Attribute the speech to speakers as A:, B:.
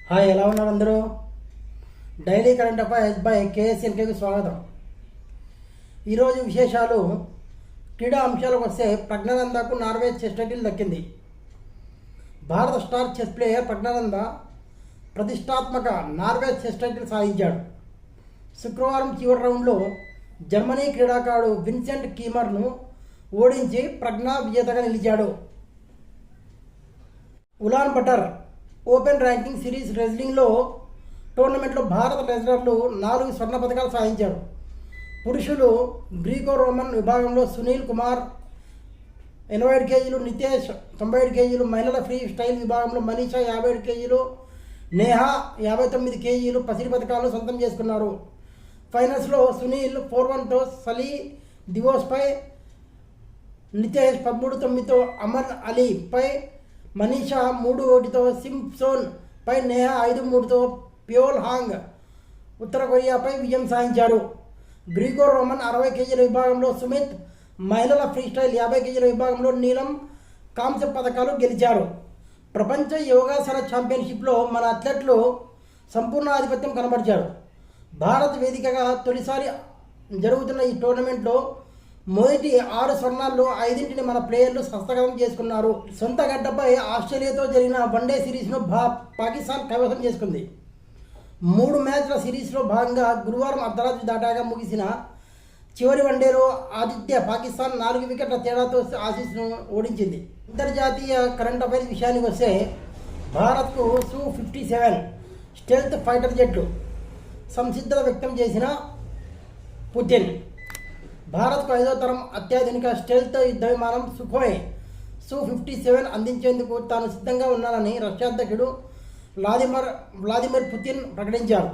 A: Hi, ఎలా ఉన్నారు అందరూ? డైలీ కరెంట్ అఫైర్స్ బై కేఎస్ఎన్కేకి స్వాగతం. ఈరోజు విశేషాలు. క్రీడా అంశాలకు వస్తే ప్రజ్ఞానందకు నార్వే చెస్ టైటిల్ దక్కింది. భారత స్టార్ చెస్ ప్లేయర్ ప్రజ్ఞానంద ప్రతిష్టాత్మక నార్వే చెస్ టైటిల్ సాధించాడు. శుక్రవారం చివరి రౌండ్లో జర్మనీ క్రీడాకారుడు విన్సెంట్ కీమర్ను ఓడించి ప్రజ్ఞ విజేతగా నిలిచాడు. Woollen butter open ranking series రెజ్లింగ్లో టోర్నమెంట్లో భారత రెజ్లర్లు 4 స్వర్ణ పథకాలు సాధించారు. పురుషులు గ్రీకో రోమన్ విభాగంలో సునీల్ కుమార్ 87 కేజీలు, నితేష్ 97 కేజీలు, మహిళల ఫ్రీ స్టైల్ విభాగంలో మనీషా 57 కేజీలు, నేహా 59 కేజీలు పసిడి పథకాలను సొంతం చేసుకున్నారు. ఫైనల్స్లో సునీల్ 4-1తో సలీ దివోస్పై, నితేష్ 13-9తో అమర్ అలీపై, మనీషా 3-1తో సింప్సోన్ పై, నేహా 5-3తో ప్యోల్ హాంగ్ ఉత్తర కొరియాపై విజయం సాధించారు. గ్రీకో రోమన్ 60 కేజీల విభాగంలో సుమిత్, మహిళల ఫ్రీస్టైల్ 50 కేజీల విభాగంలో నీలం కాంస్య పథకాలు గెలిచారు. ప్రపంచ యోగాసన ఛాంపియన్షిప్లో మన అథ్లెట్లు సంపూర్ణ ఆధిపత్యం కనబరిచారు. భారత్ వేదికగా తొలిసారి జరుగుతున్న ఈ టోర్నమెంట్లో మొదటి 6 స్వర్ణాల్లో 5ంటిని మన ప్లేయర్లు హస్తగతం చేసుకున్నారు. సొంత గడ్డపై ఆస్ట్రేలియాతో జరిగిన వన్డే సిరీస్ను పాకిస్తాన్ కైవసం చేసుకుంది. 3 మ్యాచ్ల సిరీస్లో భాగంగా గురువారం అర్ధరాత్రి దాటాగా ముగిసిన చివరి వన్డేలో ఆతిథ్య పాకిస్తాన్ 4 వికెట్ల తేడాతో ఆసీస్ను ఓడించింది. అంతర్జాతీయ కరెంట్ అఫైర్స్ విషయానికి వస్తే భారత్కు Su-57 స్టెల్త్ ఫైటర్ జెట్లు సంసిద్ధత వ్యక్తం చేసిన పుతిన్, భారత్కు 5వ తరం అత్యాధునిక స్టెల్త్ యుద్ధ విమానం సుఖోయ్ Su-57 అందించేందుకు తాను సిద్ధంగా ఉన్నానని రష్యా అధ్యక్షుడు వ్లాదిమిర్ పుతిన్ ప్రకటించారు.